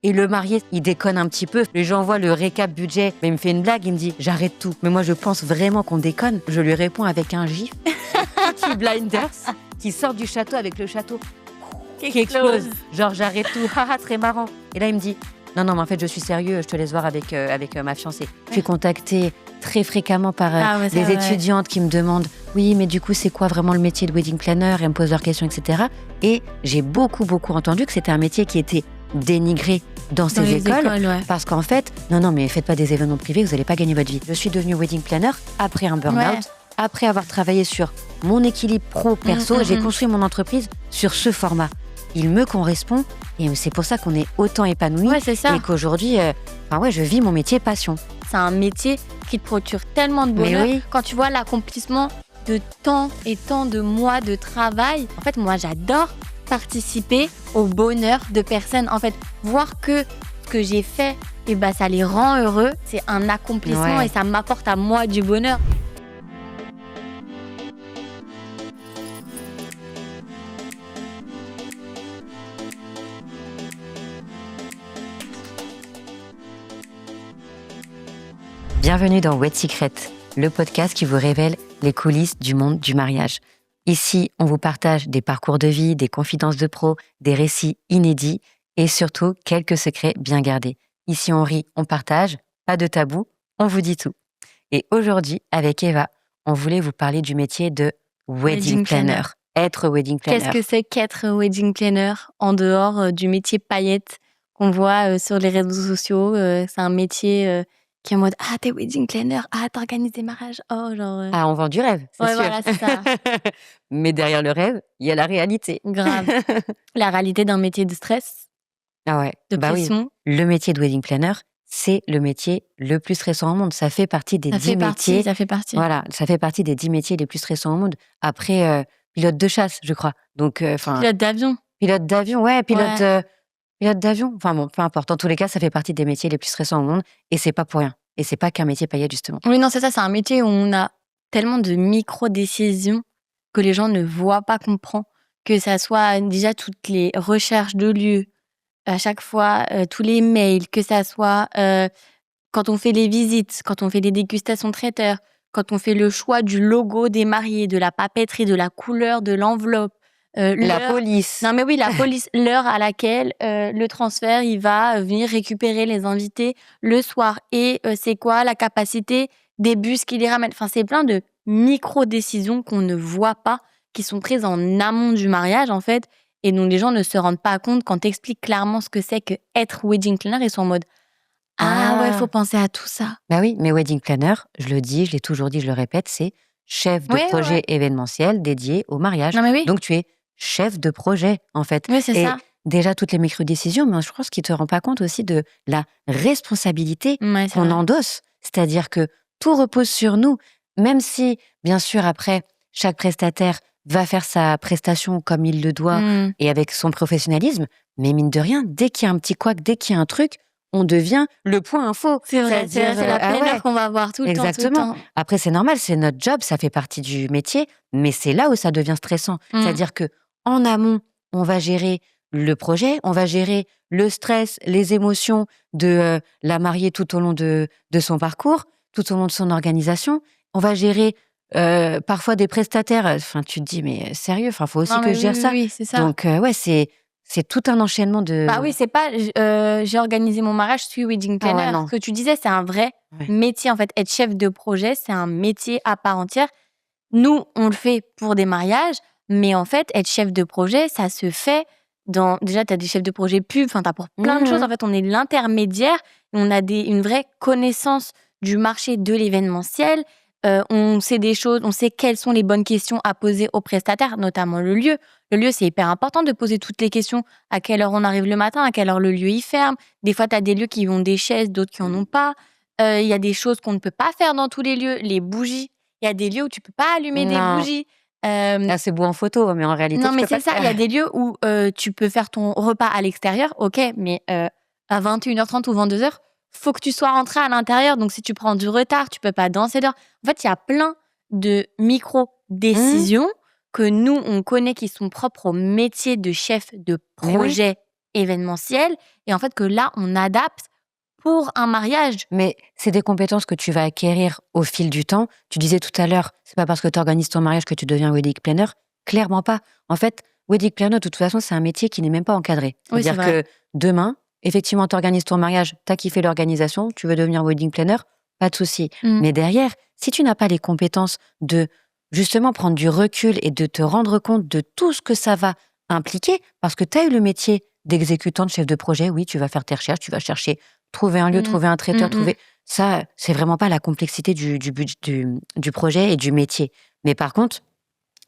Et le marié, il déconne un petit peu. J'envoie le récap budget, mais il me fait une blague, il me dit « j'arrête tout ». Mais moi, je pense vraiment qu'on déconne. Je lui réponds avec un gif. Peaky Blinders qui sort du château avec le château qui explose. Genre j'arrête tout, haha, très marrant. Et là, il me dit « non, mais en fait, je suis sérieux, je te laisse voir avec ma fiancée ». Je suis contactée très fréquemment par des étudiantes qui me demandent « oui, mais du coup, c'est quoi vraiment le métier de wedding planner ?» Et elles me posent leurs questions, etc. Et j'ai beaucoup entendu que c'était un métier qui était dénigré dans ces écoles parce qu'en fait, non, mais faites pas des événements privés, vous n'allez pas gagner votre vie. Je suis devenue wedding planner après un burn-out, après avoir travaillé sur mon équilibre pro-perso, j'ai construit mon entreprise sur ce format. Il me correspond et c'est pour ça qu'on est autant épanouis et qu'aujourd'hui, je vis mon métier passion. C'est un métier qui te procure tellement de bonheur quand tu vois l'accomplissement de tant et tant de mois de travail. En fait, moi, j'adore participer au bonheur de personnes. En fait, voir que ce que j'ai fait, ça les rend heureux, c'est un accomplissement et ça m'apporte à moi du bonheur. Bienvenue dans Wed Secret, le podcast qui vous révèle les coulisses du monde du mariage. Ici, on vous partage des parcours de vie, des confidences de pros, des récits inédits et surtout quelques secrets bien gardés. Ici, on rit, on partage, pas de tabou, on vous dit tout. Et aujourd'hui, avec Eva, on voulait vous parler du métier de wedding planner. Être wedding planner. Qu'est-ce que c'est qu'être wedding planner en dehors du métier paillette qu'on voit sur les réseaux sociaux? C'est un métier qui est en mode « Ah, t'es wedding planner, ah, t'organises des mariages, oh, genre… » Ah, on vend du rêve, c'est sûr. Voilà, c'est ça. Mais derrière le rêve, il y a la réalité. Grave. La réalité d'un métier de stress, de pression. Oui. Le métier de wedding planner, c'est le métier le plus stressant au monde. Ça fait partie des 10 métiers. Ça fait partie. Voilà, ça fait partie des 10 métiers les plus stressants au monde. Après, pilote de chasse, je crois. Donc, pilote d'avion. Pilote d'avion, pilote d'avion. Enfin bon, peu importe. En tous les cas, ça fait partie des métiers les plus stressants au monde. Et c'est pas pour rien. Et c'est pas qu'un métier paillette, justement. Oui, non, c'est ça. C'est un métier où on a tellement de micro-décisions que les gens ne voient pas qu'on prend. Que ça soit déjà toutes les recherches de lieux, à chaque fois, tous les mails, que ça soit quand on fait les visites, quand on fait les dégustations traiteurs, quand on fait le choix du logo des mariés, de la papeterie, de la couleur, de l'enveloppe. La police. Non mais oui, la police, l'heure à laquelle le transfert, il va venir récupérer les invités le soir. Et c'est quoi la capacité des bus qui les ramènent. Enfin, c'est plein de micro-décisions qu'on ne voit pas, qui sont prises en amont du mariage, en fait, et dont les gens ne se rendent pas compte quand t'expliques clairement ce que c'est que être wedding planner. Ils sont en mode « Ah ouais, faut penser à tout ça ». Bah oui, mais wedding planner, je le dis, je l'ai toujours dit, je le répète, c'est chef de projet événementiel dédié au mariage. Non mais oui. Donc tu es chef de projet, en fait. Oui, c'est ça. Déjà, toutes les micro-décisions, mais je pense qu'il ne te rend pas compte aussi de la responsabilité qu'on endosse. C'est-à-dire que tout repose sur nous, même si, bien sûr, après, chaque prestataire va faire sa prestation comme il le doit et avec son professionnalisme, mais mine de rien, dès qu'il y a un petit couac, dès qu'il y a un truc, on devient le point info. C'est vrai, c'est la planeur qu'on va voir tout le temps. Exactement. Après, c'est normal, c'est notre job, ça fait partie du métier, mais c'est là où ça devient stressant. C'est-à-dire que en amont, on va gérer le projet, on va gérer le stress, les émotions de la mariée tout au long de son parcours, tout au long de son organisation. On va gérer parfois des prestataires. Enfin, tu te dis, mais sérieux, faut aussi que je gère ça. Oui, c'est ça. Donc, c'est tout un enchaînement de… Bah oui, c'est pas j'ai organisé mon mariage, je suis wedding planner. Ce que tu disais, c'est un vrai métier. En fait, être chef de projet, c'est un métier à part entière. Nous, on le fait pour des mariages, mais en fait, être chef de projet, ça se fait dans… Déjà, tu as des chefs de projet pub, tu as pour plein de choses. En fait, on est l'intermédiaire. On a une vraie connaissance du marché de l'événementiel. On sait des choses, on sait quelles sont les bonnes questions à poser aux prestataires, notamment le lieu. Le lieu, c'est hyper important de poser toutes les questions. À quelle heure on arrive le matin, à quelle heure le lieu il ferme. Des fois, tu as des lieux qui ont des chaises, d'autres qui en ont pas. Il y a des choses qu'on ne peut pas faire dans tous les lieux. Les bougies, il y a des lieux où tu peux pas allumer des bougies. C'est beau en photo, mais en réalité, non, mais c'est ça. Il y a des lieux où tu peux faire ton repas à l'extérieur, ok, mais à 21h30 ou 22h, faut que tu sois rentré à l'intérieur. Donc, si tu prends du retard, tu peux pas danser dehors. En fait, il y a plein de micro-décisions que nous, on connaît qui sont propres au métier de chef de projet événementiel et en fait que là, on adapte pour un mariage. Mais c'est des compétences que tu vas acquérir au fil du temps. Tu disais tout à l'heure, c'est pas parce que tu organises ton mariage que tu deviens wedding planner. Clairement pas. En fait, wedding planner, de toute façon, c'est un métier qui n'est même pas encadré. Oui, C'est-à-dire que demain, effectivement, tu organises ton mariage, tu as kiffé l'organisation, tu veux devenir wedding planner, pas de souci. Mais derrière, si tu n'as pas les compétences de justement prendre du recul et de te rendre compte de tout ce que ça va impliquer, parce que tu as eu le métier d'exécutant, de chef de projet, oui, tu vas faire tes recherches, tu vas chercher, trouver un lieu, trouver un traiteur, trouver... Ça, c'est vraiment pas la complexité du projet et du métier. Mais par contre,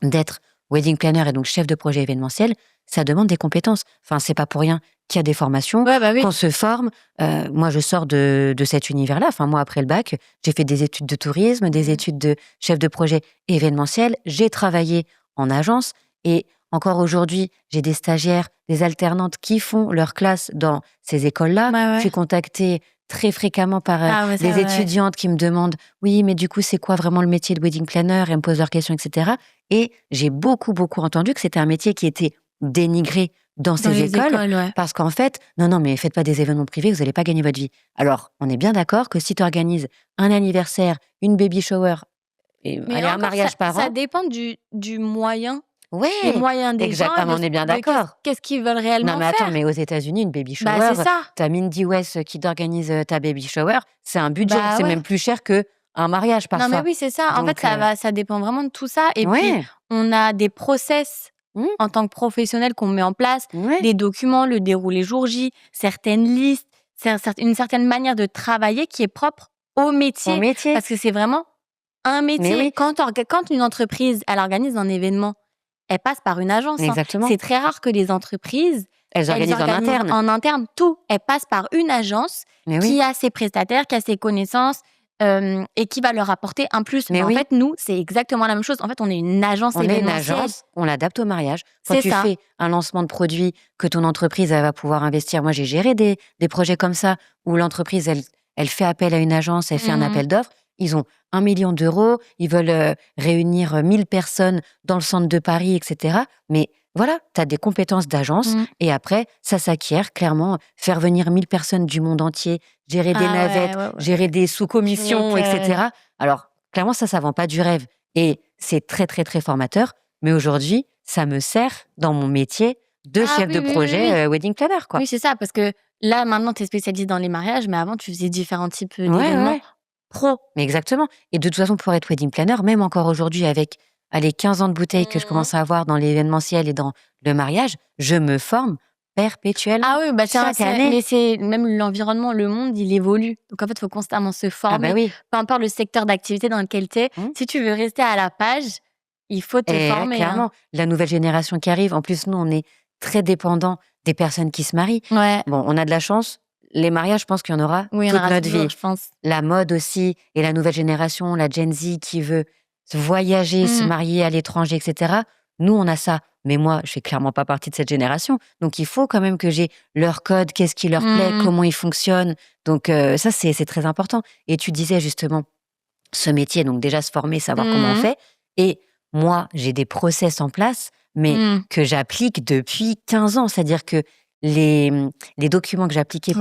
d'être wedding planner et donc chef de projet événementiel, ça demande des compétences. Enfin, c'est pas pour rien qu'il y a des formations, qu'on se forme. Moi, je sors de cet univers-là. Enfin, moi, après le bac, j'ai fait des études de tourisme, des études de chef de projet événementiel. J'ai travaillé en agence et encore aujourd'hui, j'ai des stagiaires, des alternantes qui font leur classe dans ces écoles-là. Je suis contactée très fréquemment par des étudiantes qui me demandent « Oui, mais du coup, c'est quoi vraiment le métier de wedding planner ?» Et elles me posent leurs questions, etc. Et j'ai beaucoup entendu que c'était un métier qui était dénigré dans ces écoles parce qu'en fait, non, mais faites pas des événements privés, vous n'allez pas gagner votre vie. Alors, on est bien d'accord que si tu organises un anniversaire, une baby shower et un mariage par an... Ça dépend du moyen. Oui, les moyens des gens. Exactement, on est bien d'accord. Qu'est-ce qu'ils veulent réellement faire? Non, mais attends, mais aux États-Unis, une baby shower, c'est ça. t'as Mindy West qui t'organise ta baby shower, c'est un budget, c'est même plus cher qu'un mariage parfois. Non, mais oui, c'est ça. Donc, en fait, ça dépend vraiment de tout ça. Et puis, on a des process en tant que professionnel qu'on met en place, des documents, le déroulé jour J, certaines listes, une certaine manière de travailler qui est propre au métier. Parce que c'est vraiment un métier. Quand une entreprise, elle organise un événement, elle passe par une agence. Exactement. C'est très rare que les entreprises, elles organisent en interne. En interne, tout. Elles passent par une agence qui a ses prestataires, qui a ses connaissances et qui va leur apporter un plus. Mais en fait, nous, c'est exactement la même chose. En fait, on est une agence événementielle. On est une agence, on l'adapte au mariage. Quand tu fais un lancement de produit que ton entreprise elle va pouvoir investir. Moi, j'ai géré des projets comme ça où l'entreprise, elle fait appel à une agence, elle fait un appel d'offres. Ils ont 1 million d'euros, ils veulent réunir 1000 personnes dans le centre de Paris, etc. Mais voilà, tu as des compétences d'agence et après, ça s'acquiert clairement. Faire venir 1000 personnes du monde entier, gérer des navettes, gérer des sous-commissions, etc. Alors, clairement, ça vend pas du rêve. Et c'est très, très, très formateur. Mais aujourd'hui, ça me sert dans mon métier de chef de projet wedding planner, quoi. Oui, c'est ça, parce que là, maintenant, tu es spécialisée dans les mariages, mais avant, tu faisais différents types d'événements. Pro. Mais exactement. Et de toute façon, pour être wedding planner, même encore aujourd'hui, avec les 15 ans de bouteille que je commence à avoir dans l'événementiel et dans le mariage, je me forme perpétuellement. Ah oui, chaque année. Mais c'est même l'environnement, le monde, il évolue. Donc en fait, il faut constamment se former. Peu importe le secteur d'activité dans lequel tu es, si tu veux rester à la page, il faut te former. Clairement, la nouvelle génération qui arrive, en plus, nous, on est très dépendants des personnes qui se marient. Bon, on a de la chance. Les mariages, je pense qu'il y en aura toute notre vie. Je pense. La mode aussi, et la nouvelle génération, la Gen Z qui veut voyager, se marier à l'étranger, etc. Nous, on a ça. Mais moi, je fais clairement pas partie de cette génération. Donc, il faut quand même que j'ai leur code, qu'est-ce qui leur plaît, comment ils fonctionnent. Donc, ça, c'est très important. Et tu disais justement, ce métier, donc déjà se former, savoir comment on fait. Et moi, j'ai des process en place, mais que j'applique depuis 15 ans. C'est-à-dire que les documents que j'appliquais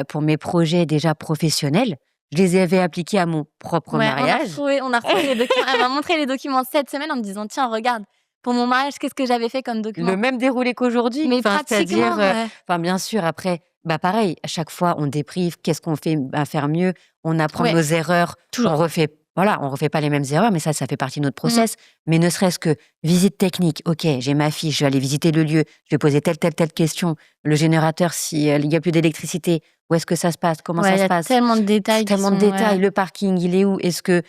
pour mes projets déjà professionnels, je les avais appliqués à mon propre mariage. On a retrouvé les documents. Elle m'a montré les documents cette semaine en me disant, tiens, regarde, pour mon mariage, qu'est-ce que j'avais fait comme document? Le même déroulé qu'aujourd'hui. Mais pratiquement, bien sûr, après, pareil, à chaque fois, on débriefe, qu'est-ce qu'on fait à faire mieux, on apprend nos erreurs, on refait pas les mêmes erreurs, mais ça fait partie de notre process. Mais ne serait-ce que visite technique, ok, j'ai ma fiche, je vais aller visiter le lieu, je vais poser telle question. Le générateur, s'il n'y a plus d'électricité, où est-ce que ça se passe? Comment ça se passe? Tellement de détails. Le parking, il est où? Est-ce que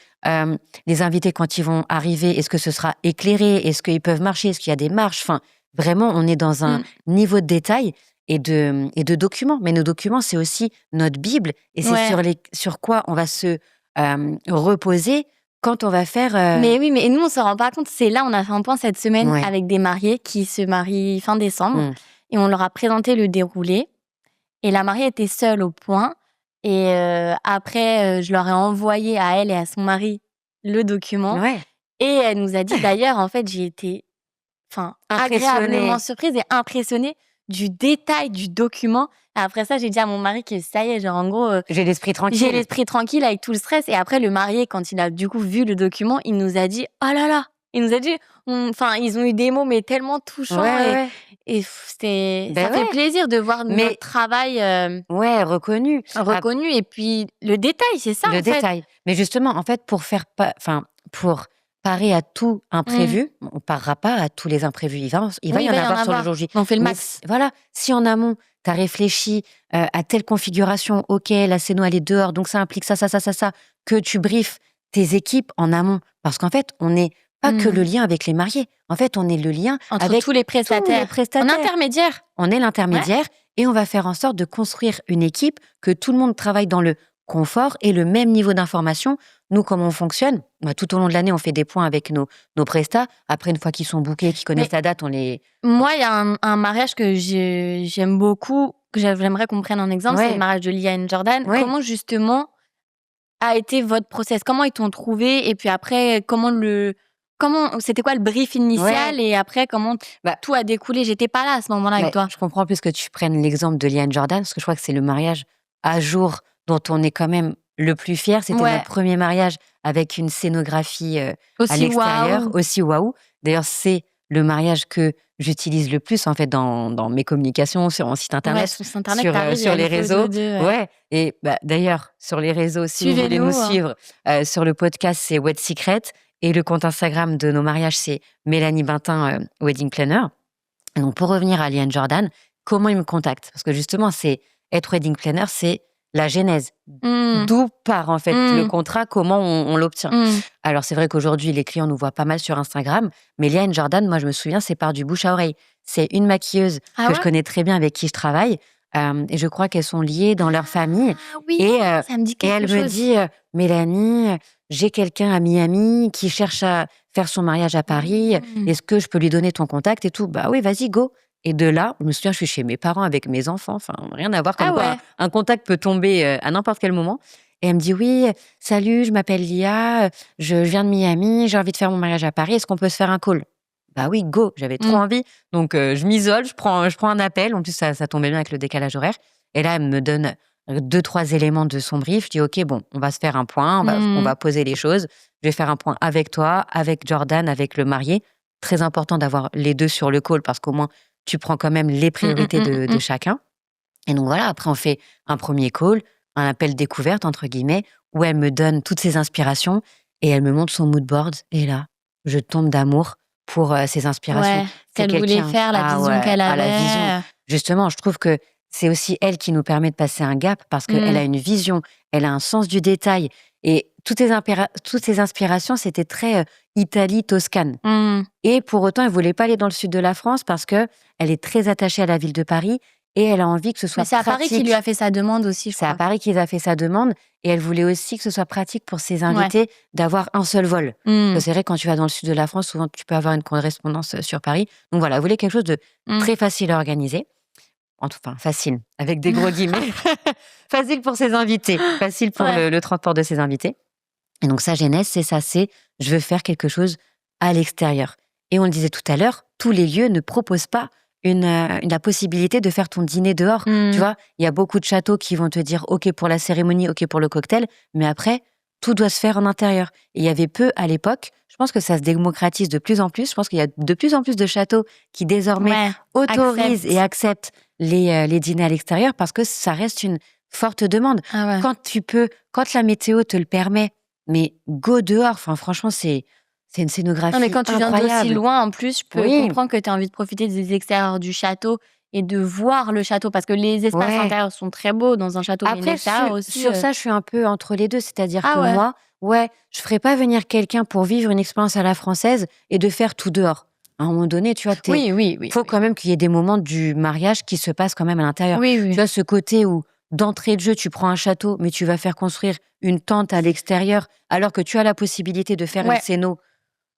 les invités, quand ils vont arriver, est-ce que ce sera éclairé? Est-ce qu'ils peuvent marcher? Est-ce qu'il y a des marches? Enfin, vraiment, on est dans un niveau de détail et de documents. Mais nos documents, c'est aussi notre Bible. Et c'est sur quoi on va se reposer quand on va faire... Mais oui, mais nous, on ne se rend pas compte. C'est là, on a fait un point cette semaine avec des mariés qui se marient fin décembre. Et on leur a présenté le déroulé. Et la mariée était seule au point. Et après, je leur ai envoyé à elle et à son mari le document. Et elle nous a dit, d'ailleurs, en fait, j'ai été agréablement surprise et impressionnée du détail du document. Après ça, j'ai dit à mon mari que ça y est, genre en gros, j'ai l'esprit tranquille avec tout le stress. Et après, le marié, quand il a du coup vu le document, il nous a dit oh là là, il nous a dit, enfin, ils ont eu des mots mais tellement touchants et c'était, ça fait plaisir de voir notre travail reconnu. Et puis le détail, c'est ça. Le détail. Mais justement, en fait, pour parer à tout imprévu, on parera pas à tous les imprévus. Il va y en avoir sur le jour J. On fait le max. Voilà, si en amont, tu as réfléchi à telle configuration, ok, la scéno elle est dehors, donc ça implique ça, que tu briefes tes équipes en amont. Parce qu'en fait, on n'est pas que le lien avec les mariés. En fait, on est le lien entre avec tous les prestataires. On est intermédiaire. On est l'intermédiaire et on va faire en sorte de construire une équipe, que tout le monde travaille dans le confort et le même niveau d'information. Nous, comment on fonctionne ? Tout au long de l'année, on fait des points avec nos prestats. Après, une fois qu'ils sont bookés, qu'ils connaissent la date, on les... Moi, il y a un mariage que j'aime beaucoup, que j'aimerais qu'on prenne en exemple, c'est le mariage de Lia et Jordan. Comment, justement, a été votre process ? Comment ils t'ont trouvé ? Et puis après, c'était quoi le brief initial ? Et après, comment tout a découlé ? J'étais pas là à ce moment-là avec toi. Je comprends plus que tu prennes l'exemple de Lia et Jordan, parce que je crois que c'est le mariage à jour dont on est quand même le plus fier. C'était notre premier mariage avec une scénographie à l'extérieur, aussi waouh. D'ailleurs, c'est le mariage que j'utilise le plus en fait dans mes communications, sur mon site internet, sur les réseaux. Et d'ailleurs, sur les réseaux, si vous voulez nous suivre, sur le podcast, c'est Wed Secret. Et le compte Instagram de nos mariages, c'est Mélanie Bintin, Wedding Planner. Donc, pour revenir à Lia et Jordan, comment ils me contactent ? Parce que justement, être Wedding Planner, c'est la genèse. D'où part en fait le contrat, comment on l'obtient. Alors, c'est vrai qu'aujourd'hui, les clients nous voient pas mal sur Instagram, mais Lia et Jordan, moi, je me souviens, c'est par du bouche à oreille. C'est une maquilleuse que je connais très bien, avec qui je travaille. Et je crois qu'elles sont liées dans leur famille. Ça me dit quelque elle chose. me dit, Mélanie, j'ai quelqu'un à Miami qui cherche à faire son mariage à Paris. Est-ce que je peux lui donner ton contact et tout ? Bah oui, vas-y, go. Et de là, je me souviens, je suis chez mes parents avec mes enfants. Enfin, rien à voir. Comme quoi, un contact peut tomber à n'importe quel moment. Et elle me dit, oui, salut, je m'appelle Lia, je viens de Miami, j'ai envie de faire mon mariage à Paris. Est-ce qu'on peut se faire un call ? Bah oui, go, j'avais trop envie. Donc, je m'isole, je prends un appel. En plus, ça tombait bien avec le décalage horaire. Et là, elle me donne 2-3 éléments de son brief. Je dis, ok, bon, on va se faire un point, on va poser les choses. Je vais faire un point avec toi, avec Jordan, avec le marié. Très important d'avoir les deux sur le call, parce qu'au moins, tu prends quand même les priorités de chacun. Et donc voilà, après, on fait un premier call, un appel découverte, entre guillemets, où elle me donne toutes ses inspirations et elle me montre son mood board. Et là, je tombe d'amour pour ses inspirations. Qu'elle voulait faire, la vision qu'elle avait. La vision. Justement, je trouve que c'est aussi elle qui nous permet de passer un gap, parce qu'elle a une vision, elle a un sens du détail. Et toutes ces inspirations, c'était très Italie, Toscane. Et pour autant, elle ne voulait pas aller dans le sud de la France, parce qu'elle est très attachée à la ville de Paris et elle a envie que ce soit pratique. C'est à Paris qu'il lui a fait sa demande aussi, je crois. C'est à Paris qu'il a fait sa demande, et elle voulait aussi que ce soit pratique pour ses invités d'avoir un seul vol. Parce que c'est vrai, quand tu vas dans le sud de la France, souvent tu peux avoir une correspondance sur Paris. Donc voilà, elle voulait quelque chose de très facile à organiser. Enfin, facile, avec des gros guillemets. Facile pour ses invités, facile pour le transport de ses invités. Et donc, sa genèse, c'est ça, je veux faire quelque chose à l'extérieur. Et on le disait tout à l'heure, tous les lieux ne proposent pas la possibilité de faire ton dîner dehors. Tu vois, il y a beaucoup de châteaux qui vont te dire, OK pour la cérémonie, OK pour le cocktail, mais après, tout doit se faire en intérieur. Et il y avait peu à l'époque. Je pense que ça se démocratise de plus en plus. Je pense qu'il y a de plus en plus de châteaux qui désormais autorisent et acceptent les dîners à l'extérieur, parce que ça reste une forte demande. Quand la météo te le permet, mais go dehors. Enfin, franchement, c'est une scénographie incroyable. Non, mais quand tu viens d'aussi loin, en plus, je peux comprendre que tu as envie de profiter des extérieurs du château et de voir le château, parce que les espaces intérieurs sont très beaux dans un château. Après, sur ça, je suis un peu entre les deux. C'est-à-dire que moi, je ferais pas venir quelqu'un pour vivre une expérience à la française et de faire tout dehors. À un moment donné, tu vois, il faut quand même qu'il y ait des moments du mariage qui se passent quand même à l'intérieur. Tu vois, ce côté où, d'entrée de jeu, tu prends un château, mais tu vas faire construire une tente à l'extérieur, alors que tu as la possibilité de faire une scéno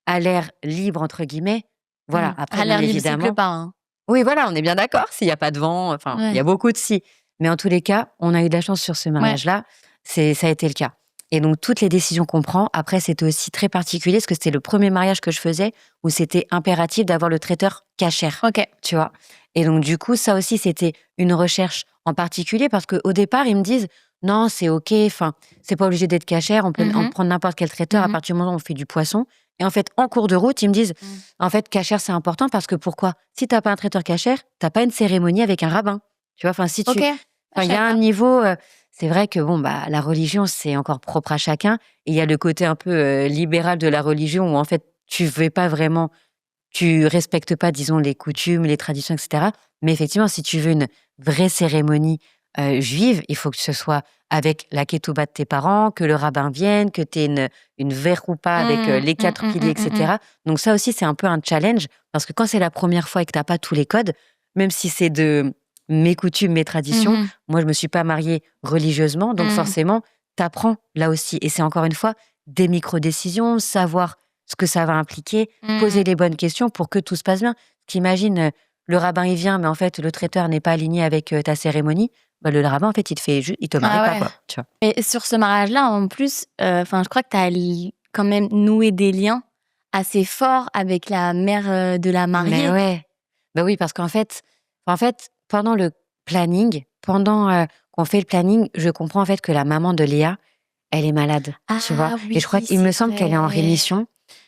à l'air libre, entre guillemets. Voilà. Après, à l'air libre, évidemment, il pleut pas. Hein. Oui, voilà, on est bien d'accord. S'il n'y a pas de vent, il y a beaucoup de si. Mais en tous les cas, on a eu de la chance sur ce mariage-là. Ça a été le cas. Et donc, toutes les décisions qu'on prend, après, c'était aussi très particulier parce que c'était le premier mariage que je faisais où c'était impératif d'avoir le traiteur cachère. Ok. Tu vois. Et donc, du coup, ça aussi, c'était une recherche en particulier parce qu'au départ, ils me disent non, c'est OK, enfin, c'est pas obligé d'être cachère, on peut prendre n'importe quel traiteur à partir du moment où on fait du poisson. Et en fait, en cours de route, ils me disent en fait, cachère, c'est important parce que pourquoi? Si t'as pas un traiteur cachère, t'as pas une cérémonie avec un rabbin. Tu vois, enfin, si tu. Ok. Il y a un niveau. C'est vrai que bon, bah, la religion, c'est encore propre à chacun. Et il y a le côté un peu libéral de la religion où en fait, tu respectes pas, disons, les coutumes, les traditions, etc. Mais effectivement, si tu veux une vraie cérémonie juive, il faut que ce soit avec la ketouba de tes parents, que le rabbin vienne, que tu aies une verroupa avec les 4 piliers, etc. Donc ça aussi, c'est un peu un challenge parce que quand c'est la première fois et que tu n'as pas tous les codes, même si c'est de mes coutumes, mes traditions, moi, je me suis pas mariée religieusement, donc forcément, tu apprends là aussi. Et c'est encore une fois des micro-décisions, savoir ce que ça va impliquer, poser les bonnes questions pour que tout se passe bien. T'imagines, le rabbin, il vient, mais en fait, le traiteur n'est pas aligné avec ta cérémonie. Bah, le rabbin, en fait, il te marie pas, quoi. Tu vois. Et sur ce mariage-là, en plus, je crois que tu as quand même noué des liens assez forts avec la mère de la mariée. Mais ouais. Bah oui, parce qu'en fait, pendant le planning, pendant qu'on fait le planning, je comprends en fait que la maman de Léa, elle est malade, tu vois. Oui, et je crois qu'il me semble qu'elle est en rémission.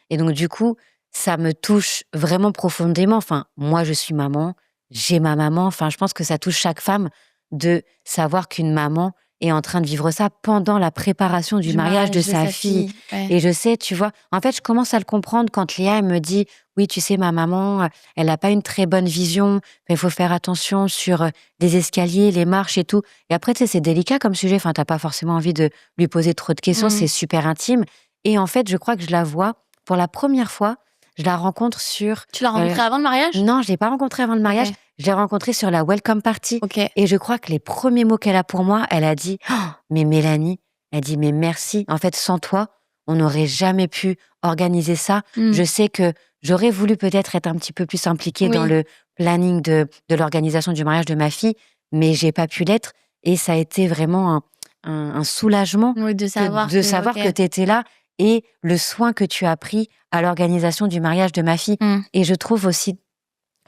Et donc, du coup, ça me touche vraiment profondément. Enfin, moi, je suis maman, j'ai ma maman. Enfin, je pense que ça touche chaque femme de savoir qu'une maman est en train de vivre ça pendant la préparation du mariage de sa fille. Ouais. Et je sais, tu vois, en fait, je commence à le comprendre quand Léa, elle me dit « Oui, tu sais, ma maman, elle n'a pas une très bonne vision, mais il faut faire attention sur les escaliers, les marches et tout. » Et après, tu sais, c'est délicat comme sujet. Enfin, t'as pas forcément envie de lui poser trop de questions, c'est super intime. Et en fait, je crois que je la vois pour la première fois. Je la rencontre sur... Tu l'as rencontrée avant le mariage? Non, je l'ai pas rencontrée avant le mariage. Okay. Je l'ai rencontrée sur la welcome party. Okay. Et je crois que les premiers mots qu'elle a pour moi, elle a dit oh, « Mais Mélanie, elle dit « Mais merci. En fait, sans toi, on n'aurait jamais pu organiser ça. Je sais que j'aurais voulu peut-être être un petit peu plus impliquée dans le planning de l'organisation du mariage de ma fille, mais j'ai pas pu l'être. Et ça a été vraiment un soulagement de savoir que tu étais là et le soin que tu as pris à l'organisation du mariage de ma fille. Et je trouve aussi,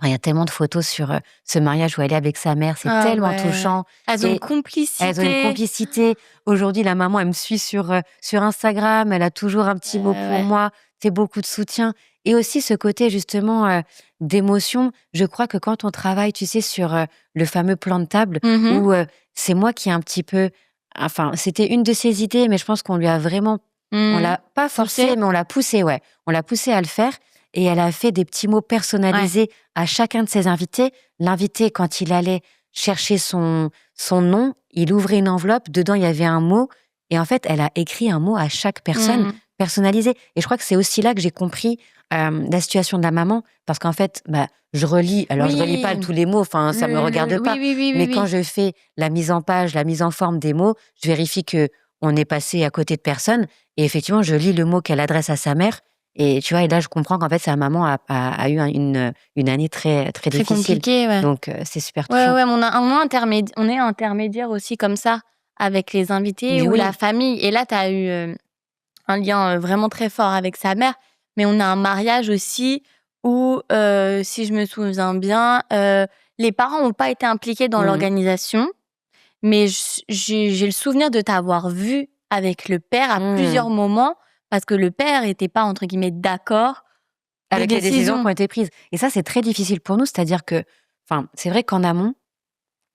il y a tellement de photos sur ce mariage où elle est avec sa mère, c'est tellement touchant. Elles ont une complicité. Aujourd'hui, la maman, elle me suit sur Instagram, elle a toujours un petit mot pour moi, c'est beaucoup de soutien. Et aussi ce côté justement d'émotion, je crois que quand on travaille, tu sais, sur le fameux plan de table, où c'est moi qui ai un petit peu... Enfin, c'était une de ses idées, mais je pense qu'on lui a vraiment... On l'a pas forcé, mais on l'a poussé, On l'a poussé à le faire. Et elle a fait des petits mots personnalisés à chacun de ses invités. L'invité, quand il allait chercher son nom, il ouvrait une enveloppe. Dedans, il y avait un mot. Et en fait, elle a écrit un mot à chaque personne personnalisé. Et je crois que c'est aussi là que j'ai compris la situation de la maman. Parce qu'en fait, je relis. Alors, je relis pas tous les mots. Enfin, ça me regarde pas. Mais quand je fais la mise en page, la mise en forme des mots, je vérifie que on est passé à côté de personne. Et effectivement, je lis le mot qu'elle adresse à sa mère. Et tu vois, et là, je comprends qu'en fait, sa maman a eu une année très, très difficile. Compliquée, Donc, c'est super touchant. On est intermédiaire aussi comme ça avec les invités ou la famille. Et là, tu as eu un lien vraiment très fort avec sa mère. Mais on a un mariage aussi où, si je me souviens bien, les parents n'ont pas été impliqués dans l'organisation. Mais j'ai le souvenir de t'avoir vu avec le père à plusieurs moments parce que le père n'était pas, entre guillemets, d'accord avec les décisions qui ont été prises. Et ça, c'est très difficile pour nous. C'est-à-dire que, c'est vrai qu'en amont,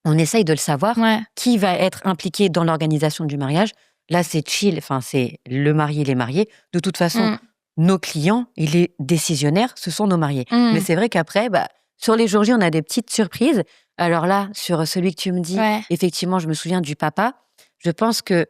on essaye de le savoir, qui va être impliqué dans l'organisation du mariage. Là, c'est chill, c'est le marié et les mariés. De toute façon, nos clients et les décisionnaires, ce sont nos mariés. Mais c'est vrai qu'après, sur les jours J, on a des petites surprises. Alors là, sur celui que tu me dis, effectivement, je me souviens du papa. Je pense qu'il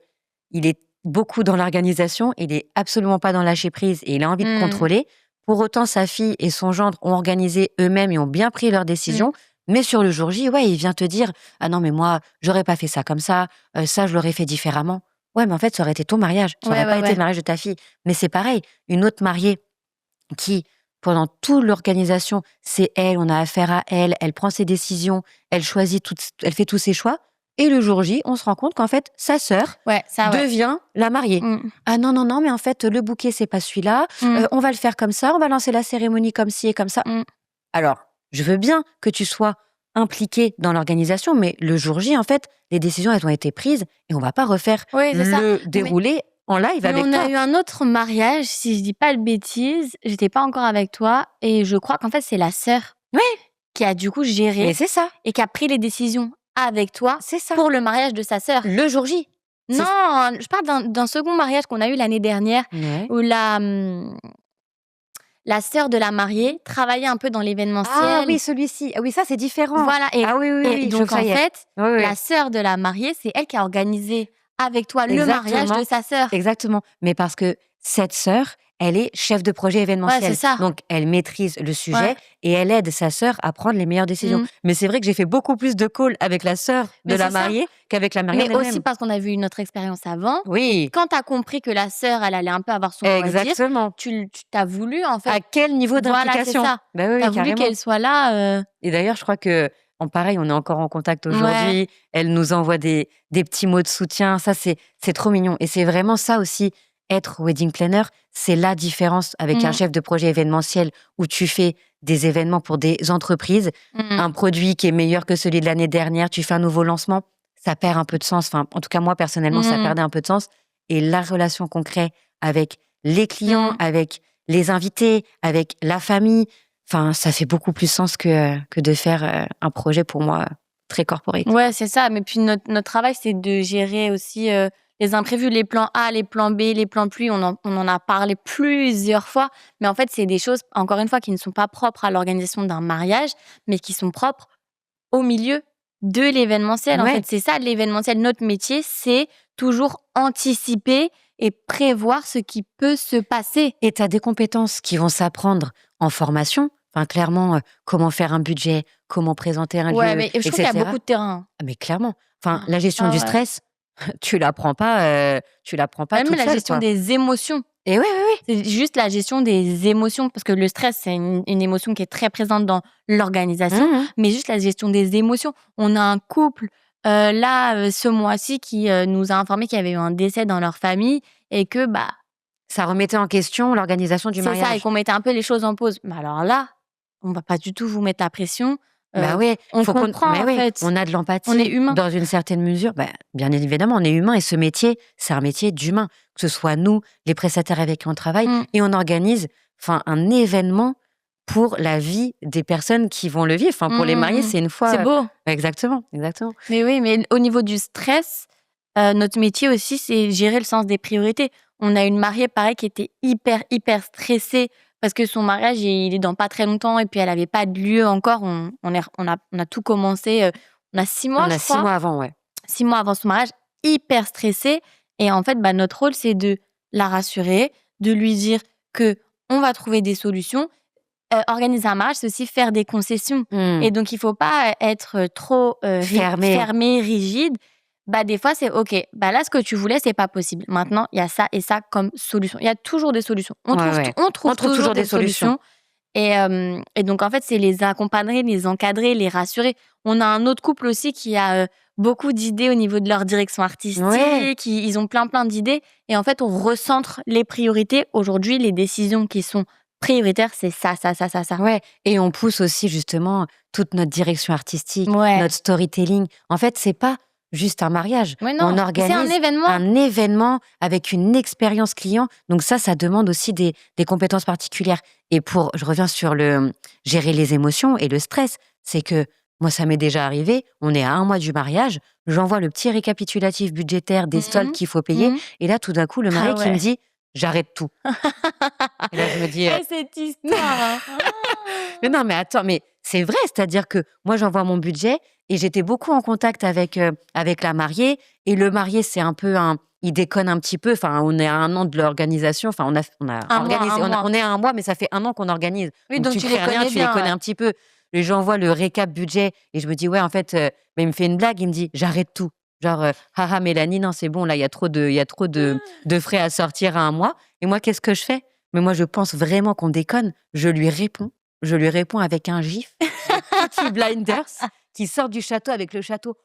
est beaucoup dans l'organisation, il est absolument pas dans le lâcher prise et il a envie de contrôler. Pour autant, sa fille et son gendre ont organisé eux-mêmes et ont bien pris leurs décisions. Mais sur le jour J, il vient te dire « Ah non, mais moi, j'aurais pas fait ça comme ça, ça, je l'aurais fait différemment. » Ouais, mais en fait, ça aurait été ton mariage, ça aurait pas été le mariage de ta fille. Mais c'est pareil, une autre mariée qui... Pendant toute l'organisation, c'est elle, on a affaire à elle, elle prend ses décisions, elle choisit elle fait tous ses choix. Et le jour J, on se rend compte qu'en fait, sa sœur devient la mariée. Ah non, mais en fait, le bouquet, c'est pas celui-là. On va le faire comme ça, on va lancer la cérémonie comme ci et comme ça. Alors, je veux bien que tu sois impliquée dans l'organisation, mais le jour J, en fait, les décisions, elles ont été prises et on va pas refaire le déroulé en live avec toi. On a eu un autre mariage, si je dis pas de bêtises, j'étais pas encore avec toi et je crois qu'en fait, c'est la sœur qui a du coup géré. Mais c'est ça. Et qui a pris les décisions avec toi pour le mariage de sa sœur. Le jour J. Non, je parle d'un second mariage qu'on a eu l'année dernière où la sœur de la mariée travaillait un peu dans l'événementiel. Ah oui, celui-ci. Ah oui, ça, c'est différent. Voilà. Et donc, en fait, Oui. la sœur de la mariée, c'est elle qui a organisé avec toi le mariage de sa sœur. Exactement. Mais parce que cette sœur, elle est chef de projet événementiel. C'est ça. Donc, elle maîtrise le sujet et elle aide sa sœur à prendre les meilleures décisions. Mais c'est vrai que j'ai fait beaucoup plus de calls avec la sœur de la mariée qu'avec la mariée. Mais aussi parce qu'on a vu notre expérience avant. Oui. Quand tu as compris que la sœur, elle allait un peu avoir son mot à dire, tu t'as voulu, en fait. À quel niveau d'implication? Voilà, c'est ça. Oui, t'as voulu qu'elle soit là. Et d'ailleurs, je crois que pareil, on est encore en contact aujourd'hui. Elle nous envoie des petits mots de soutien. Ça, c'est trop mignon. Et c'est vraiment ça aussi, être wedding planner, c'est la différence avec un chef de projet événementiel où tu fais des événements pour des entreprises, un produit qui est meilleur que celui de l'année dernière, tu fais un nouveau lancement, ça perd un peu de sens. Enfin, en tout cas, moi, personnellement, ça perdait un peu de sens. Et la relation qu'on crée avec les clients, avec les invités, avec la famille, enfin, ça fait beaucoup plus sens que de faire un projet, pour moi, très corporate. Ouais, c'est ça. Mais puis, notre travail, c'est de gérer aussi les imprévus, les plans A, les plans B, les plans pluie. On en a parlé plusieurs fois. Mais en fait, c'est des choses, encore une fois, qui ne sont pas propres à l'organisation d'un mariage, mais qui sont propres au milieu de l'événementiel. En fait, c'est ça, l'événementiel. Notre métier, c'est toujours anticiper et prévoir ce qui peut se passer. Et tu as des compétences qui vont s'apprendre en formation. Enfin, clairement, comment faire un budget, comment présenter un lieu, mais je trouve qu'il y a beaucoup de terrain. Mais clairement. Enfin, la gestion du stress, tu l'apprends pas toute seule. Même la gestion des émotions. Et oui. C'est juste la gestion des émotions, parce que le stress, c'est une émotion qui est très présente dans l'organisation, mais juste la gestion des émotions. On a un couple, ce mois-ci, qui nous a informé qu'il y avait eu un décès dans leur famille et que, ça remettait en question l'organisation du mariage. C'est ça, et qu'on mettait un peu les choses en pause. Mais alors là, on va pas du tout vous mettre la pression. On comprend, en fait. On a de l'empathie. On est humain. Dans une certaine mesure, bien évidemment, on est humain. Et ce métier, c'est un métier d'humain. Que ce soit nous, les prestataires avec qui on travaille, et on organise un événement pour la vie des personnes qui vont le vivre. Pour les mariés, c'est une fois... C'est beau. Exactement. Mais oui, mais au niveau du stress, notre métier aussi, c'est gérer le sens des priorités. On a une mariée, pareil, qui était hyper stressée parce que son mariage, il est dans pas très longtemps et puis elle avait pas de lieu encore. On a tout commencé. On a 6 mois, je crois. 6 mois avant, 6 mois avant son mariage, hyper stressée. Et en fait, notre rôle, c'est de la rassurer, de lui dire que on va trouver des solutions. Organiser un mariage, c'est aussi faire des concessions. Et donc, il faut pas être trop fermé, rigide. Des fois, c'est OK. Là, ce que tu voulais, c'est pas possible. Maintenant, il y a ça et ça comme solution. Il y a toujours des solutions. On trouve toujours des solutions. Et donc, en fait, c'est les accompagner, les encadrer, les rassurer. On a un autre couple aussi qui a beaucoup d'idées au niveau de leur direction artistique. Ils ont plein d'idées. Et en fait, on recentre les priorités. Aujourd'hui, les décisions qui sont prioritaires, c'est ça. Et on pousse aussi, justement, toute notre direction artistique, notre storytelling. En fait, c'est pas juste un mariage. On organise un événement avec une expérience client. Donc ça demande aussi des compétences particulières. Et je reviens sur gérer les émotions et le stress, c'est que moi, ça m'est déjà arrivé, on est à 1 mois du mariage, j'envoie le petit récapitulatif budgétaire des soldes qu'il faut payer, et là, tout d'un coup, le mari qui me dit « j'arrête tout ». Et là, je me dis... cette histoire Mais non, mais attends, mais c'est vrai, c'est-à-dire que moi, j'envoie mon budget et j'étais beaucoup en contact avec la mariée, et le marié, c'est un peu il déconne un petit peu. On est à 1 an de l'organisation. On est à 1 mois, mais ça fait 1 an qu'on organise. Oui, donc tu les connais tu les connais un petit peu. Et j'envoie le récap budget et je me dis en fait, mais il me fait une blague, il me dit j'arrête tout. Genre haha Mélanie, non c'est bon là, il y a trop de frais à sortir à 1 mois. Et moi qu'est-ce que je fais? Mais moi je pense vraiment qu'on déconne. Je lui réponds avec un gif, petit blinders qui sort du château avec le château.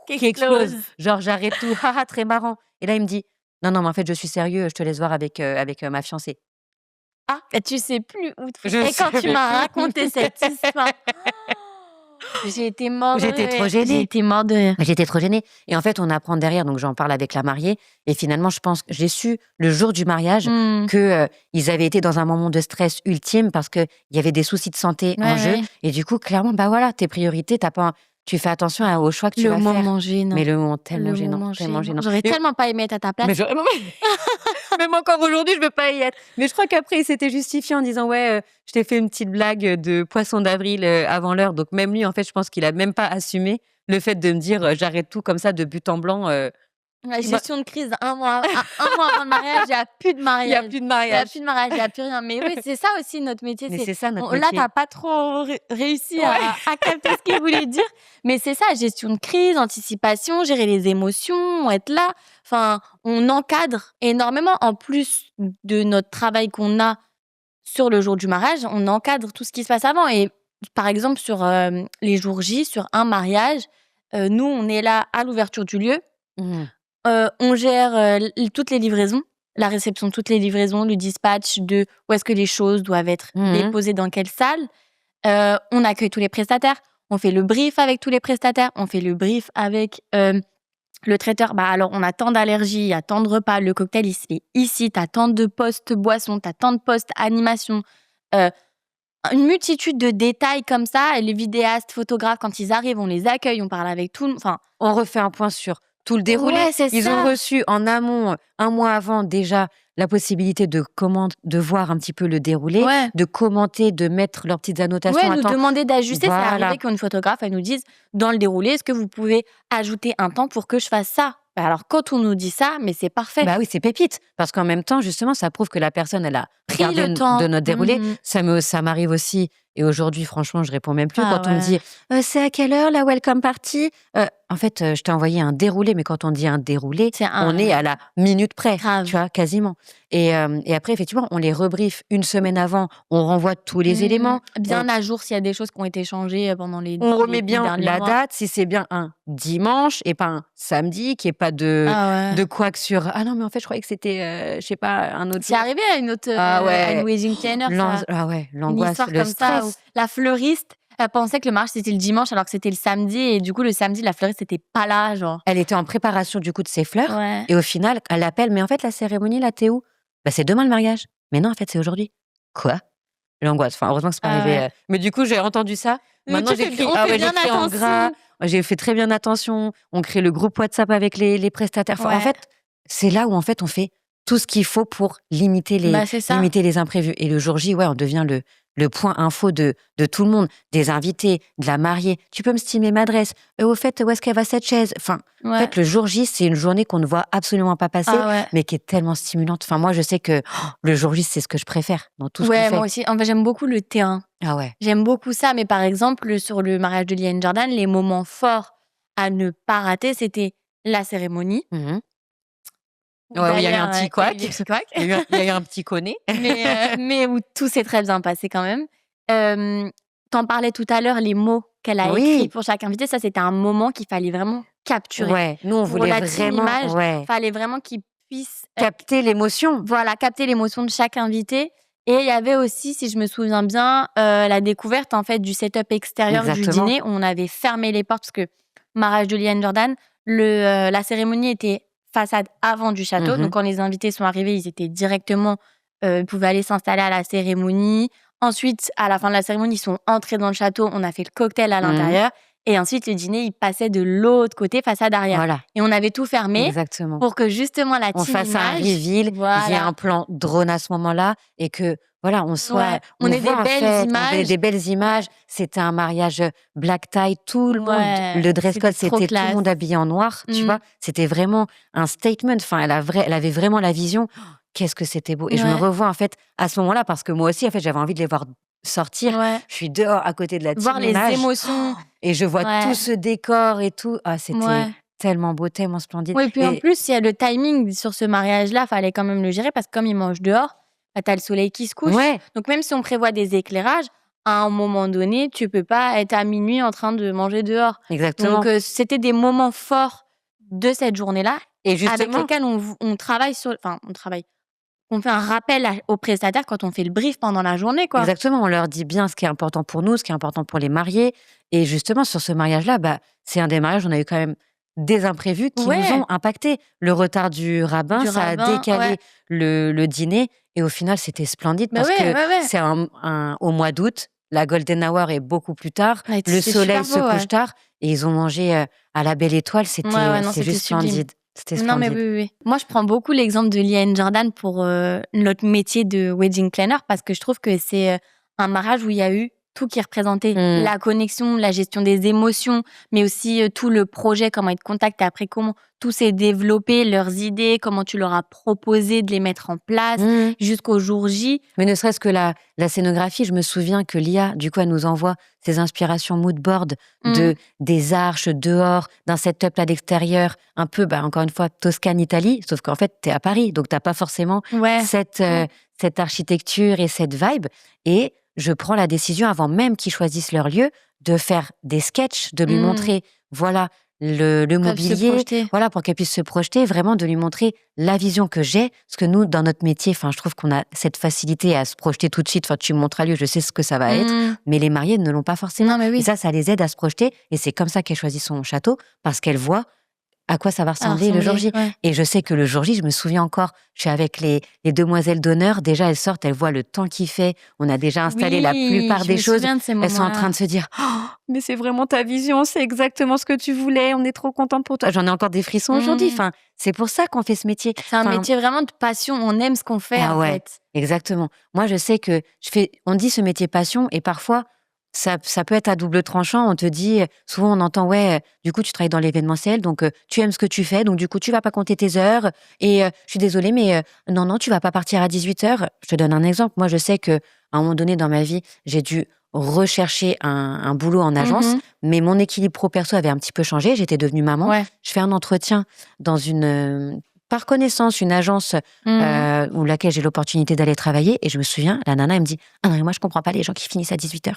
qui explose. Genre, j'arrête tout. Haha, très marrant. Et là, il me dit, non, mais en fait, je suis sérieux, je te laisse voir avec ma fiancée. Ah, tu sais plus où te Et quand tu m'as raconté cette histoire, j'ai été mort de rire. J'étais trop gênée. J'étais trop gênée. Et en fait, on apprend derrière, donc j'en parle avec la mariée. Et finalement, je pense que j'ai su le jour du mariage que ils avaient été dans un moment de stress ultime parce qu'il y avait des soucis de santé en jeu. Et du coup, clairement, bah voilà, tes priorités, tu fais attention aux choix que tu vas faire. Le moment gênant. Mais le moment tellement gênant. J'aurais tellement pas aimé être à ta place. Mais même encore aujourd'hui, je veux pas y être. Mais je crois qu'après, il s'était justifié en disant ouais, je t'ai fait une petite blague de poisson d'avril avant l'heure. Donc même lui, en fait, je pense qu'il a même pas assumé le fait de me dire j'arrête tout comme ça de but en blanc. La gestion de crise, un mois avant le mariage, il n'y a plus de mariage. Il n'y a plus de mariage. Il n'y a plus rien. Mais oui, c'est ça aussi notre métier. Mais c'est ça notre métier. Là, tu n'as pas trop réussi à capter ce qu'il voulait dire. Mais c'est ça, gestion de crise, anticipation, gérer les émotions, être là. Enfin, on encadre énormément. En plus de notre travail qu'on a sur le jour du mariage, on encadre tout ce qui se passe avant. Et par exemple, sur les jours J, sur un mariage, nous, on est là à l'ouverture du lieu. On gère toutes les livraisons, la réception de toutes les livraisons, le dispatch de où est-ce que les choses doivent être déposées dans quelle salle. On accueille tous les prestataires, on fait le brief avec tous les prestataires, on fait le brief avec le traiteur. Bah alors, on a tant d'allergies, il y a tant de repas, le cocktail, il se fait ici, t'as tant de postes boissons, t'as tant de postes animation. Une multitude de détails comme ça. Et les vidéastes, photographes, quand ils arrivent, on les accueille, on parle avec tout le monde. Enfin, on refait un point sur tout le déroulé. Ouais, ils ont reçu en amont, un mois avant déjà, la possibilité de voir un petit peu le déroulé, de commenter, de mettre leurs petites annotations. Nous demander d'ajuster. Voilà. C'est arrivé qu'une photographe, elle nous dise, dans le déroulé, est-ce que vous pouvez ajouter un temps pour que je fasse ça? Alors, quand on nous dit ça, mais c'est parfait. Bah oui, c'est pépite. Parce qu'en même temps, justement, ça prouve que la personne, elle a regardé le temps de notre déroulé. Ça m'arrive aussi. Et aujourd'hui, franchement, je réponds même plus quand on me dit c'est à quelle heure la welcome party? En fait, je t'ai envoyé un déroulé, mais quand on dit un déroulé, on est à la minute près, tu vois, quasiment. Et après, effectivement, on les rebriefe une semaine avant, on renvoie tous les éléments. Bien à jour s'il y a des choses qui ont été changées pendant les On remet bien la mois. date, si c'est bien un dimanche et pas un samedi, qu'il n'y ait pas de couac sur « Ah non, mais en fait, je croyais que c'était, je sais pas, un autre... » C'est arrivé à une autre, à une wedding planner, l'angoisse, le stress. La fleuriste, elle pensait que le mariage c'était le dimanche alors que c'était le samedi, et du coup le samedi la fleuriste n'était pas là, genre. Elle était en préparation du coup de ses fleurs et au final elle appelle, mais en fait la cérémonie là, t'es où? Bah c'est demain le mariage. Mais non, en fait c'est aujourd'hui. Quoi? L'angoisse. Enfin heureusement que c'est pas arrivé. Mais du coup j'ai entendu ça. Maintenant j'écris en gras. J'ai fait très bien attention. On crée le groupe WhatsApp avec les prestataires. Enfin, en fait c'est là où en fait on fait tout ce qu'il faut pour limiter les imprévus. Et le jour J, on devient le point info de tout le monde, des invités, de la mariée. Tu peux me stimer ma adresse. Au fait, où est-ce qu'elle va cette chaise? Enfin, en fait, le jour J, c'est une journée qu'on ne voit absolument pas passer, mais qui est tellement stimulante. Enfin, moi, je sais que le jour J, c'est ce que je préfère dans tout ce qu'on fait. Moi aussi. En fait, j'aime beaucoup le terrain. Ah ouais. J'aime beaucoup ça. Mais par exemple, sur le mariage de Liane Jordan, les moments forts à ne pas rater, c'était la cérémonie. Il y a eu un petit couac. Il y a eu un petit conné. Mais où tout s'est très bien passé quand même. T'en parlais tout à l'heure, les mots qu'elle a écrits pour chaque invité. Ça, c'était un moment qu'il fallait vraiment capturer. Ouais, nous, on voulait vraiment... Il fallait vraiment qu'ils puissent... capter l'émotion. Voilà, capter l'émotion de chaque invité. Et il y avait aussi, si je me souviens bien, la découverte en fait du setup extérieur du dîner. Où on avait fermé les portes parce que mariage de Liane Jordan, la cérémonie était façade avant du château. Donc, quand les invités sont arrivés, ils étaient directement... ils pouvaient aller s'installer à la cérémonie. Ensuite, à la fin de la cérémonie, ils sont entrés dans le château. On a fait le cocktail à l'intérieur. Et ensuite, le dîner, il passait de l'autre côté, façade arrière. Voilà. Et on avait tout fermé pour que justement la team on fasse un reveal, il y ait un plan drone à ce moment-là et que... Voilà, on soit, on ait des belles images. On ait des belles images. C'était un mariage black tie, tout le monde. Le dress code, c'était tout le monde habillé en noir, tu vois. C'était vraiment un statement. Enfin, elle avait vraiment la vision. Qu'est-ce que c'était beau. Et je me revois, en fait, à ce moment-là, parce que moi aussi, en fait, j'avais envie de les voir sortir. Je suis dehors, à côté de la team. Voir les émotions. Et je vois tout ce décor et tout. Ah, c'était tellement beau, tellement splendide. Oui, et puis en plus, il y a le timing sur ce mariage-là. Fallait quand même le gérer parce que comme ils mangent dehors, t'as le soleil qui se couche. Donc même si on prévoit des éclairages, à un moment donné, tu peux pas être à minuit en train de manger dehors. Exactement. Donc, c'était des moments forts de cette journée-là Et justement, avec lesquels on travaille on fait un rappel aux prestataires quand on fait le brief pendant la journée, quoi. Exactement, on leur dit bien ce qui est important pour nous, ce qui est important pour les mariés. Et justement, sur ce mariage-là, c'est un des mariages, on a eu quand même des imprévus qui nous ont impactés. Le retard du rabbin, ça a décalé le dîner. Et au final, c'était splendide parce que c'est au mois d'août, la golden hour est beaucoup plus tard, le soleil se couche tard. Et ils ont mangé à la Belle Étoile, c'était juste splendide. C'était splendide. Non, mais oui. Moi, je prends beaucoup l'exemple de Lia et Jordan pour notre métier de wedding planner parce que je trouve que c'est un mariage où il y a eu tout qui est représenté. La connexion, la gestion des émotions, mais aussi tout le projet, comment ils te contactent après, comment tout s'est développé, leurs idées, comment tu leur as proposé de les mettre en place jusqu'au jour J. Mais ne serait-ce que la scénographie, je me souviens que Lia, du coup, elle nous envoie ses inspirations moodboard des arches dehors, d'un setup à l'extérieur, un peu, encore une fois, Toscane, Italie, sauf qu'en fait, t'es à Paris, donc t'as pas forcément cette architecture et cette vibe. Et je prends la décision, avant même qu'ils choisissent leur lieu, de faire des sketchs, de lui montrer, voilà, le mobilier, voilà, pour qu'elle puisse se projeter, vraiment de lui montrer la vision que j'ai, parce que nous, dans notre métier, je trouve qu'on a cette facilité à se projeter tout de suite. Tu me montres un lieu, je sais ce que ça va être, mais les mariés ne l'ont pas forcément. Non, mais oui. Et ça les aide à se projeter, et c'est comme ça qu'elle choisit son château, parce qu'elle voit à quoi ça va ressembler le jour J. Et je sais que le jour J, je me souviens encore, je suis avec les demoiselles d'honneur, déjà elles sortent, elles voient le temps qu'il fait, on a déjà installé la plupart des choses, elles sont en train de se dire « Oh, mais c'est vraiment ta vision, c'est exactement ce que tu voulais, on est trop contente pour toi. » J'en ai encore des frissons aujourd'hui, c'est pour ça qu'on fait ce métier. C'est un métier vraiment de passion, on aime ce qu'on fait en fait. Exactement. Moi je sais que on dit ce métier passion, et parfois ça peut être à double tranchant. On te dit, souvent on entend, du coup tu travailles dans l'événementiel, donc tu aimes ce que tu fais, donc du coup tu vas pas compter tes heures, et je suis désolée, mais non, tu vas pas partir à 18h. Je te donne un exemple. Moi je sais qu'à un moment donné dans ma vie, j'ai dû rechercher un boulot en agence, mais mon équilibre pro-perso avait un petit peu changé, j'étais devenue maman. Je fais un entretien dans par connaissance, une agence où laquelle j'ai l'opportunité d'aller travailler, et je me souviens, la nana, elle me dit « Ah non, mais moi je comprends pas les gens qui finissent à 18h. »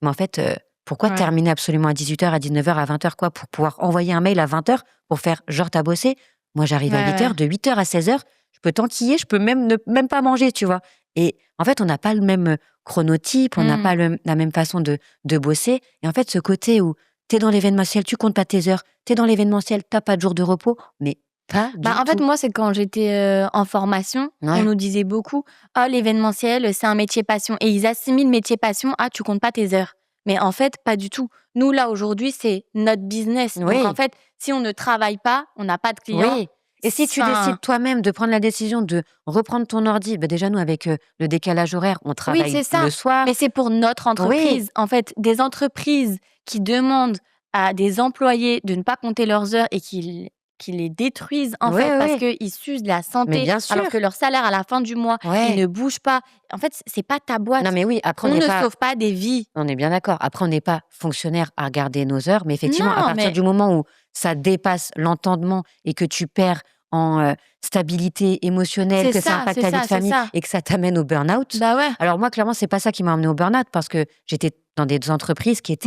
Mais en fait, pourquoi terminer absolument à 18h, à 19h, à 20h, quoi, pour pouvoir envoyer un mail à 20h pour faire genre t'as bossé? Moi, j'arrive à 8h, de 8h à 16h, je peux t'enquiller, je peux même même pas manger, tu vois. Et en fait, on n'a pas le même chronotype, on n'a pas la même façon de bosser. Et en fait, ce côté où t'es dans l'événementiel, tu comptes pas tes heures, t'es dans l'événementiel, t'as pas de jour de repos, mais pas du en fait, tout. moi, c'est quand j'étais en formation, on nous disait beaucoup « Ah, l'événementiel, c'est un métier passion. » Et ils assimilent métier passion à « tu comptes pas tes heures ». Mais en fait, pas du tout. Nous, là, aujourd'hui, c'est notre business. Donc, en fait, si on ne travaille pas, on n'a pas de clients. Oui. Et si tu décides toi-même de prendre la décision de reprendre ton ordi, déjà nous, avec le décalage horaire, on travaille le soir. Mais c'est pour notre entreprise. En fait, des entreprises qui demandent à des employés de ne pas compter leurs heures et qui les détruisent en fait parce qu'ils s'usent de la santé, alors que leur salaire à la fin du mois, il ne bouge pas. En fait, c'est pas ta boîte. Non mais oui, après on ne sauve pas des vies. On est bien d'accord. Après, on n'est pas fonctionnaire à regarder nos heures, mais effectivement, à partir du moment où ça dépasse l'entendement et que tu perds en stabilité émotionnelle, que ça impacte ta vie de famille et que ça t'amène au burn-out. Alors moi, clairement, c'est pas ça qui m'a amené au burn-out, parce que j'étais dans des entreprises qui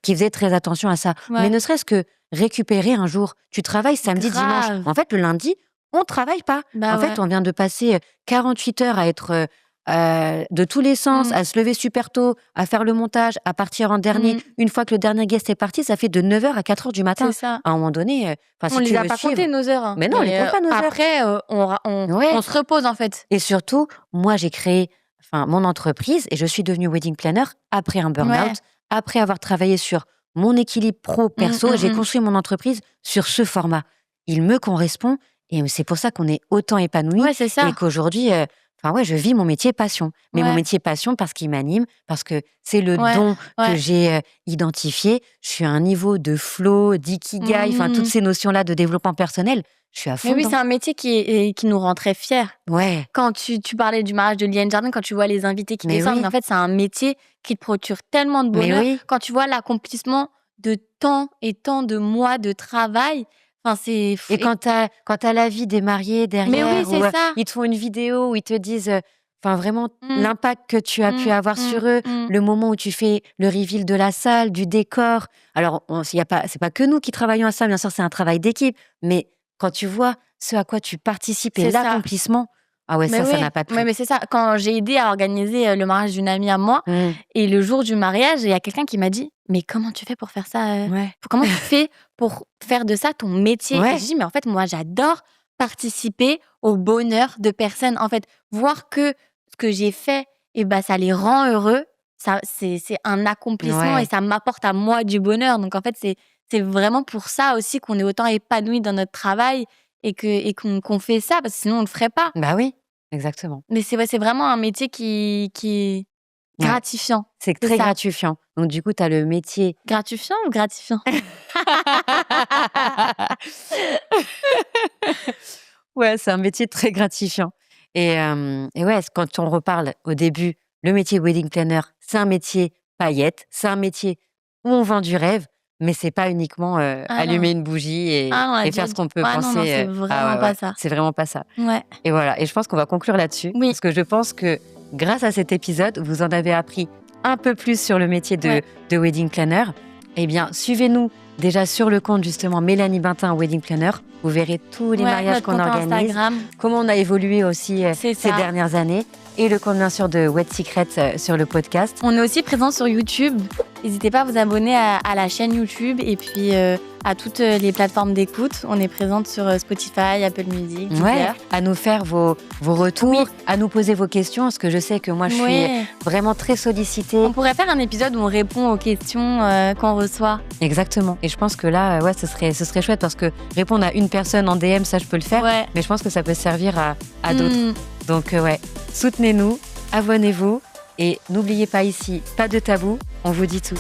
faisaient très attention à ça. Mais ne serait-ce que récupérer un jour. Tu travailles samedi, dimanche. En fait, le lundi, on travaille pas. En fait, on vient de passer 48 heures à être de tous les sens, à se lever super tôt, à faire le montage, à partir en dernier. Une fois que le dernier guest est parti, ça fait de 9h à 4h du matin. C'est ça. À un moment donné, si on tu les a veux pas suivre... compté nos heures. Mais non, on les compte pas nos heures. Après, on se repose en fait. Et surtout, moi, j'ai créé mon entreprise et je suis devenue wedding planner après un burn-out, après avoir travaillé sur mon équilibre pro-perso. J'ai construit mon entreprise sur ce format. Il me correspond, et c'est pour ça qu'on est autant épanouis. C'est ça. Et qu'aujourd'hui... je vis mon métier passion. Mais mon métier passion parce qu'il m'anime, parce que c'est le don que j'ai identifié. Je suis à un niveau de flow, d'ikigai, toutes ces notions-là de développement personnel. Je suis à fond. Mais oui, c'est un métier qui nous rend très fiers. Quand tu parlais du mariage de Lia et Jordan, quand tu vois les invités qui descendent, en fait, c'est un métier qui te procure tellement de bonheur. Quand tu vois l'accomplissement de tant et tant de mois de travail... Et quand t'as la vie des mariés derrière, ils te font une vidéo où ils te disent Enfin, vraiment, l'impact que tu as pu avoir sur eux, le moment où tu fais le reveal de la salle, du décor. Alors, c'est pas que nous qui travaillons à ça, bien sûr, c'est un travail d'équipe. Mais quand tu vois ce à quoi tu participes et l'accomplissement, ah ouais, ça n'a pas de prix. Mais c'est ça. Quand j'ai aidé à organiser le mariage d'une amie à moi, et le jour du mariage, il y a quelqu'un qui m'a dit « Mais comment tu fais pour faire ça Comment tu fais pour faire de ça ton métier ?» Et je dis « Mais en fait, moi, j'adore participer au bonheur de personnes. En fait, voir que ce que j'ai fait, ça les rend heureux. Ça, c'est un accomplissement et ça m'apporte à moi du bonheur. Donc, en fait, c'est vraiment pour ça aussi qu'on est autant épanoui dans notre travail et qu'on fait ça, parce que sinon, on ne le ferait pas. Bah oui, exactement. Mais c'est vraiment un métier qui est gratifiant. C'est très gratifiant. Donc, du coup, tu as le métier... Gratifiant ou gratifiant? Ouais, c'est un métier très gratifiant. Et ouais, quand on reparle au début, le métier wedding planner, c'est un métier paillette, c'est un métier où on vend du rêve, mais c'est pas uniquement allumer une bougie et faire ce qu'on peut penser. Non, c'est vraiment pas ça. C'est vraiment pas ça. Ouais. Et voilà. Et je pense qu'on va conclure là-dessus. Oui. Parce que je pense que grâce à cet épisode, vous en avez appris un peu plus sur le métier de wedding planner. Eh bien, suivez-nous déjà sur le compte justement Mélanie Bintin Wedding Planner. Vous verrez tous les mariages qu'on organise, Instagram. Comment on a évolué aussi ces dernières années. Et le compte bien sûr de Wed Secrets sur le podcast. On est aussi présent sur YouTube. N'hésitez pas à vous abonner à la chaîne YouTube et puis à toutes les plateformes d'écoute. On est présente sur Spotify, Apple Music, Deezer. À nous faire vos retours, à nous poser vos questions, parce que je sais que moi je suis vraiment très sollicitée. On pourrait faire un épisode où on répond aux questions qu'on reçoit. Exactement. Et je pense que là, ce serait chouette, parce que répondre à une personne en DM, ça je peux le faire, mais je pense que ça peut servir à d'autres. Donc soutenez-nous, abonnez-vous et n'oubliez pas ici, pas de tabou, on vous dit tout.